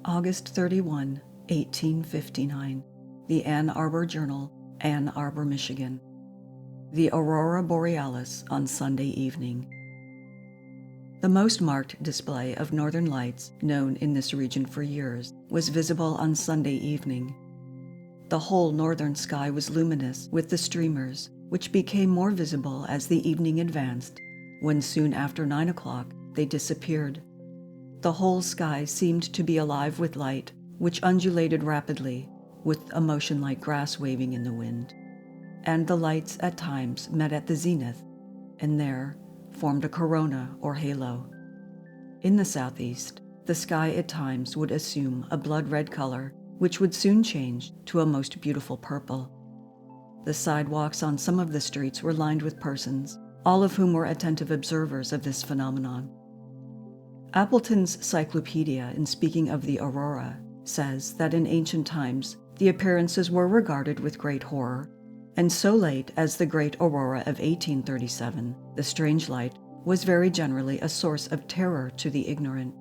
August 31, 1859. The Ann Arbor Journal, Ann Arbor, Michigan. The Aurora Borealis on Sunday evening. The most marked display of northern lights known in this region for years was visible on Sunday evening. The whole northern sky was luminous with the streamers, which became more visible as the evening advanced, when soon after 9 o'clock they disappeared. The whole sky seemed to be alive with light, which undulated rapidly, with a motion like grass waving in the wind. And the lights at times met at the zenith, and there formed a corona or halo. In the southeast, the sky at times would assume a blood-red color, which would soon change to a most beautiful purple. The sidewalks on some of the streets were lined with persons, all of whom were attentive observers of this phenomenon. Appleton's Cyclopedia, in speaking of the aurora, says that in ancient times the appearances were regarded with great horror, and so late as the great aurora of 1837, the strange light was very generally a source of terror to the ignorant.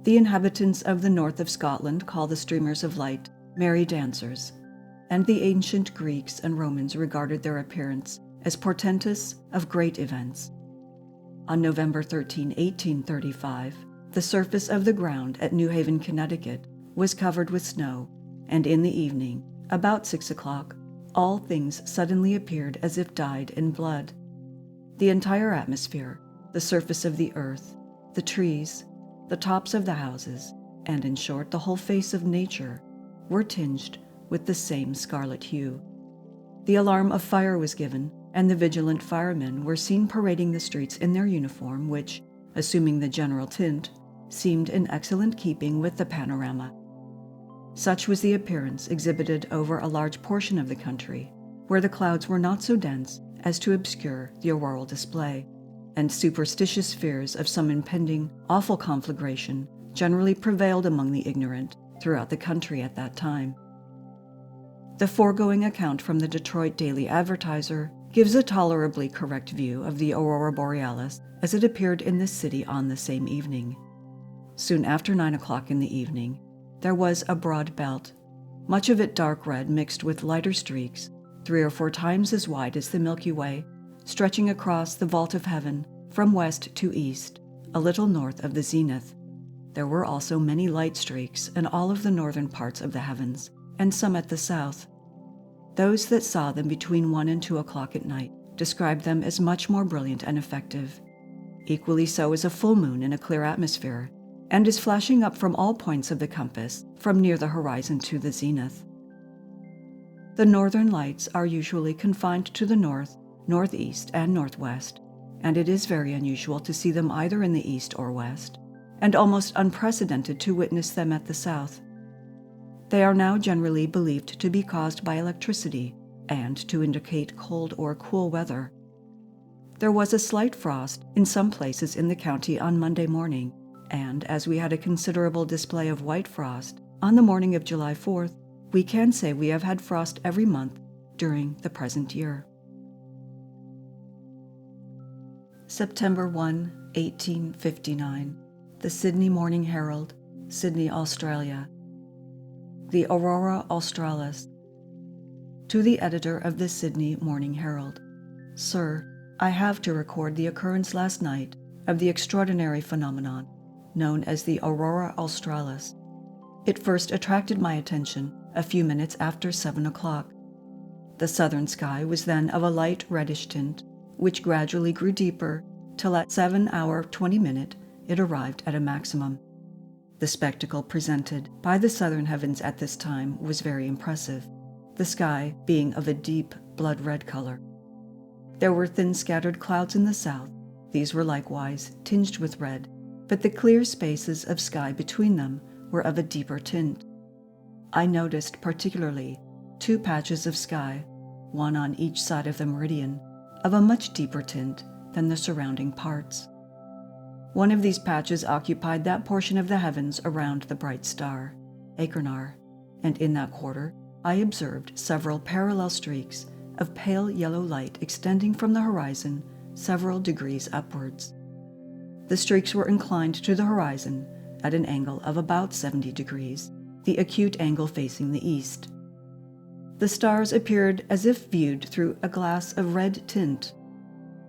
The inhabitants of the north of Scotland call the streamers of light merry dancers, and the ancient Greeks and Romans regarded their appearance as portentous of great events. On November 13, 1835, the surface of the ground at New Haven, Connecticut, was covered with snow, and in the evening, about 6 o'clock, all things suddenly appeared as if dyed in blood. The entire atmosphere, the surface of the earth, the trees, the tops of the houses, and in short the whole face of nature, were tinged with the same scarlet hue. The alarm of fire was given, and the vigilant firemen were seen parading the streets in their uniform, which, assuming the general tint, seemed in excellent keeping with the panorama. Such was the appearance exhibited over a large portion of the country, where the clouds were not so dense as to obscure the auroral display, and superstitious fears of some impending, awful conflagration generally prevailed among the ignorant throughout the country at that time. The foregoing account from the Detroit Daily Advertiser gives a tolerably correct view of the Aurora Borealis as it appeared in this city on the same evening. Soon after 9 o'clock in the evening, there was a broad belt, much of it dark red mixed with lighter streaks, 3 or 4 times as wide as the Milky Way, stretching across the vault of heaven from west to east, a little north of the zenith. There were also many light streaks in all of the northern parts of the heavens, and some at the south. Those that saw them between 1 and 2 o'clock at night described them as much more brilliant and effective. Equally so is a full moon in a clear atmosphere, and is flashing up from all points of the compass, from near the horizon to the zenith. The northern lights are usually confined to the north, northeast, and northwest, and it is very unusual to see them either in the east or west, and almost unprecedented to witness them at the south. They are now generally believed to be caused by electricity and to indicate cold or cool weather. There was a slight frost in some places in the county on Monday morning, and as we had a considerable display of white frost on the morning of July 4th, we can say we have had frost every month during the present year. September 1, 1859. The Sydney Morning Herald, Sydney, Australia. The Aurora Australis. To the editor of the Sydney Morning Herald. Sir, I have to record the occurrence last night of the extraordinary phenomenon known as the Aurora Australis. It first attracted my attention a few minutes after 7 o'clock. The southern sky was then of a light reddish tint, which gradually grew deeper till at 7:20 it arrived at a maximum. The spectacle presented by the southern heavens at this time was very impressive, the sky being of a deep blood-red color. There were thin scattered clouds in the south. These were likewise tinged with red, but the clear spaces of sky between them were of a deeper tint. I noticed particularly 2 patches of sky, one on each side of the meridian, of a much deeper tint than the surrounding parts. One of these patches occupied that portion of the heavens around the bright star, Achernar, and in that quarter I observed several parallel streaks of pale yellow light extending from the horizon several degrees upwards. The streaks were inclined to the horizon at an angle of about 70 degrees, the acute angle facing the east. The stars appeared as if viewed through a glass of red tint.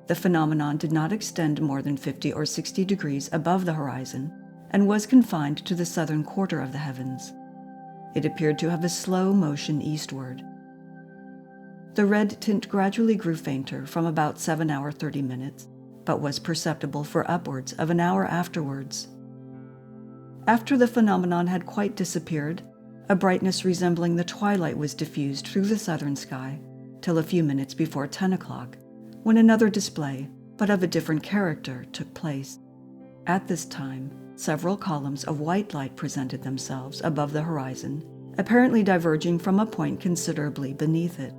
The phenomenon did not extend more than 50 or 60 degrees above the horizon and was confined to the southern quarter of the heavens. It appeared to have a slow motion eastward. The red tint gradually grew fainter from about 7 hours 30 minutes, but was perceptible for upwards of an hour afterwards. After the phenomenon had quite disappeared, a brightness resembling the twilight was diffused through the southern sky till a few minutes before 10 o'clock, when another display, but of a different character, took place. At this time, several columns of white light presented themselves above the horizon, apparently diverging from a point considerably beneath it.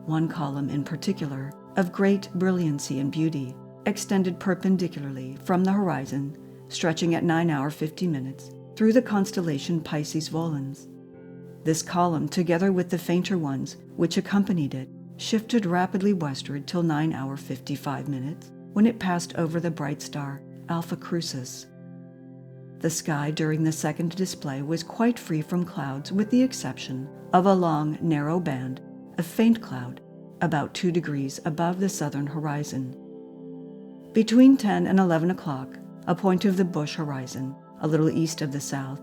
One column in particular, of great brilliancy and beauty, extended perpendicularly from the horizon, stretching at 9 hours 50 minutes, through the constellation Piscis Volans. This column, together with the fainter ones which accompanied it, shifted rapidly westward till 9 hours 55 minutes, when it passed over the bright star Alpha Crucis. The sky during the second display was quite free from clouds, with the exception of a long, narrow band of faint cloud about 2 degrees above the southern horizon. Between 10 and 11 o'clock, a point of the bush horizon, a little east of the south,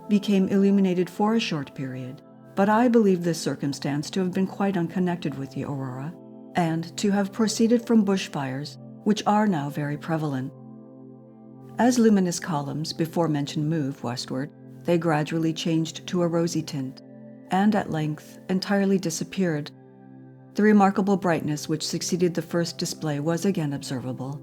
became illuminated for a short period, but I believe this circumstance to have been quite unconnected with the aurora, and to have proceeded from bushfires, which are now very prevalent. As luminous columns before mentioned moved westward, they gradually changed to a rosy tint, and at length entirely disappeared. The remarkable brightness which succeeded the first display was again observable.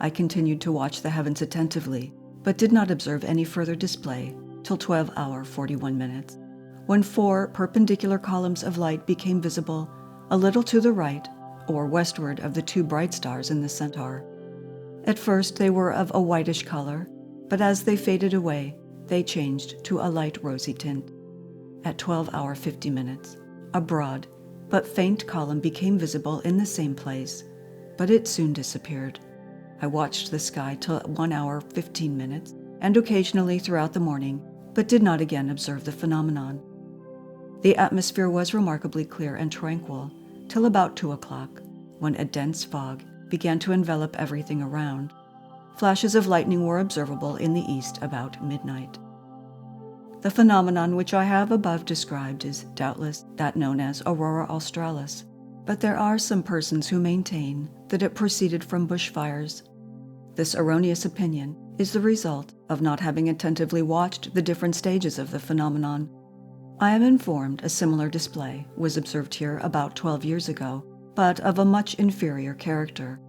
I continued to watch the heavens attentively, but did not observe any further display till 12 hours 41 minutes, when 4 perpendicular columns of light became visible a little to the right or westward of the 2 bright stars in the centaur. At first they were of a whitish color, but as they faded away, they changed to a light rosy tint. At 12 hours 50 minutes, a broad but faint column became visible in the same place, but it soon disappeared. I watched the sky till 1 hour 15 minutes, and occasionally throughout the morning, but did not again observe the phenomenon. The atmosphere was remarkably clear and tranquil till about 2 o'clock, when a dense fog began to envelop everything around. Flashes of lightning were observable in the east about midnight. The phenomenon which I have above described is doubtless that known as Aurora Australis, but there are some persons who maintain that it proceeded from bushfires. This erroneous opinion is the result of not having attentively watched the different stages of the phenomenon. I am informed a similar display was observed here about 12 years ago, but of a much inferior character.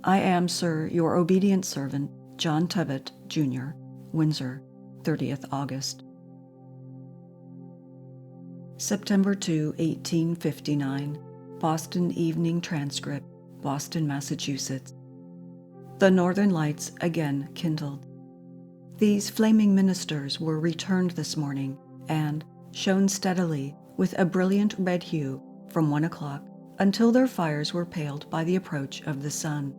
I am, sir, your obedient servant, John Tubbett, Jr., Windsor, 30th August. September 2, 1859. Boston Evening Transcript, Boston, Massachusetts. The northern lights again kindled. These flaming ministers were returned this morning and shone steadily with a brilliant red hue from 1 o'clock until their fires were paled by the approach of the sun.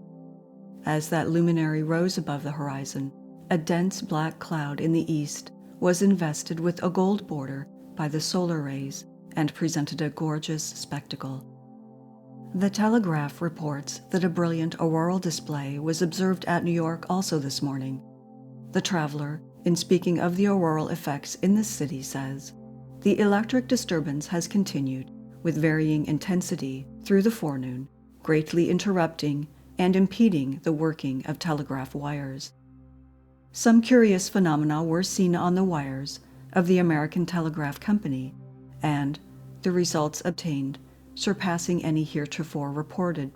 As that luminary rose above the horizon, a dense black cloud in the east was invested with a gold border by the solar rays and presented a gorgeous spectacle. The Telegraph reports that a brilliant auroral display was observed at New York also this morning. The Traveler, in speaking of the auroral effects in this city, says, "The electric disturbance has continued with varying intensity through the forenoon, greatly interrupting and impeding the working of telegraph wires. Some curious phenomena were seen on the wires of the American Telegraph Company, and the results obtained surpassing any heretofore reported.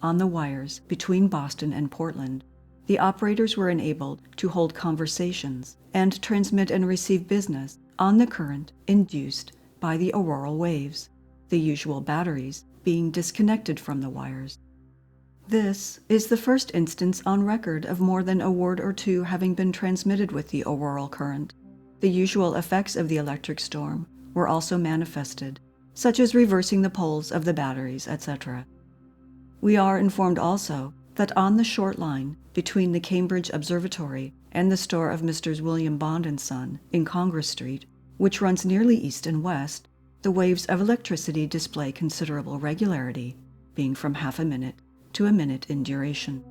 On the wires between Boston and Portland, the operators were enabled to hold conversations and transmit and receive business on the current induced by the auroral waves, the usual batteries being disconnected from the wires. This is the first instance on record of more than a word or two having been transmitted with the auroral current. The usual effects of the electric storm were also manifested, such as reversing the poles of the batteries, etc. We are informed also that on the short line between the Cambridge Observatory and the store of Messrs. William Bond and Son in Congress Street, which runs nearly east and west, the waves of electricity display considerable regularity, being from half a minute to a minute in duration.